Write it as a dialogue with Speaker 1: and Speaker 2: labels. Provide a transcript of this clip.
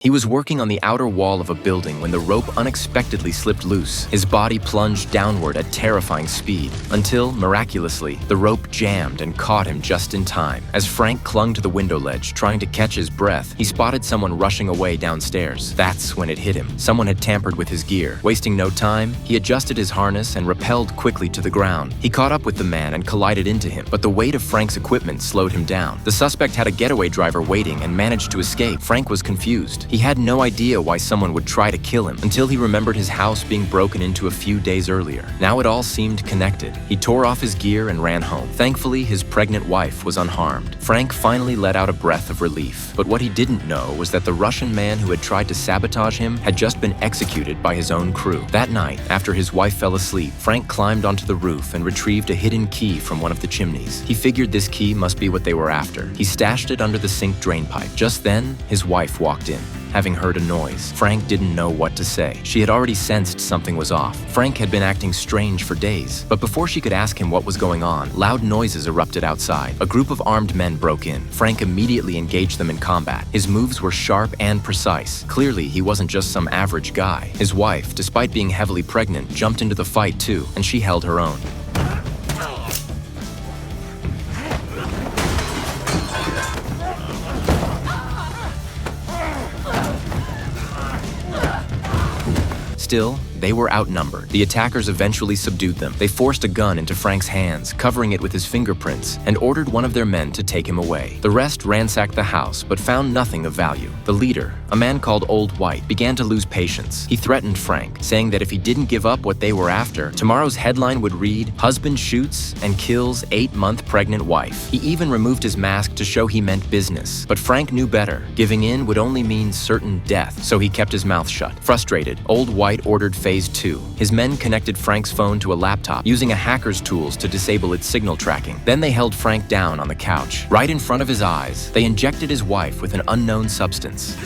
Speaker 1: He was working on the outer wall of a building when the rope unexpectedly slipped loose. His body plunged downward at terrifying speed, until, miraculously, the rope jammed and caught him just in time. As Frank clung to the window ledge, trying to catch his breath, he spotted someone rushing away downstairs. That's when it hit him. Someone had tampered with his gear. Wasting no time, he adjusted his harness and rappelled quickly to the ground. He caught up with the man and collided into him, but the weight of Frank's equipment slowed him down. The suspect had a getaway driver waiting and managed to escape. Frank was confused. He had no idea why someone would try to kill him until he remembered his house being broken into a few days earlier. Now it all seemed connected. He tore off his gear and ran home. Thankfully, his pregnant wife was unharmed. Frank finally let out a breath of relief. But what he didn't know was that the Russian man who had tried to sabotage him had just been executed by his own crew. That night, after his wife fell asleep, Frank climbed onto the roof and retrieved a hidden key from one of the chimneys. He figured this key must be what they were after. He stashed it under the sink drainpipe. Just then, his wife walked in. Having heard a noise, Frank didn't know what to say. She had already sensed something was off. Frank had been acting strange for days. But before she could ask him what was going on, loud noises erupted outside. A group of armed men broke in. Frank immediately engaged them in combat. His moves were sharp and precise. Clearly, he wasn't just some average guy. His wife, despite being heavily pregnant, jumped into the fight too, and she held her own. Still, they were outnumbered. The attackers eventually subdued them. They forced a gun into Frank's hands, covering it with his fingerprints, and ordered one of their men to take him away. The rest ransacked the house, but found nothing of value. The leader, a man called Old White, began to lose patience. He threatened Frank, saying that if he didn't give up what they were after, tomorrow's headline would read, "Husband shoots and kills 8-month pregnant wife." He even removed his mask to show he meant business. But Frank knew better. Giving in would only mean certain death, so he kept his mouth shut. Frustrated, Old White ordered Phase 2. His men connected Frank's phone to a laptop, using a hacker's tools to disable its signal tracking. Then they held Frank down on the couch. Right in front of his eyes, they injected his wife with an unknown substance.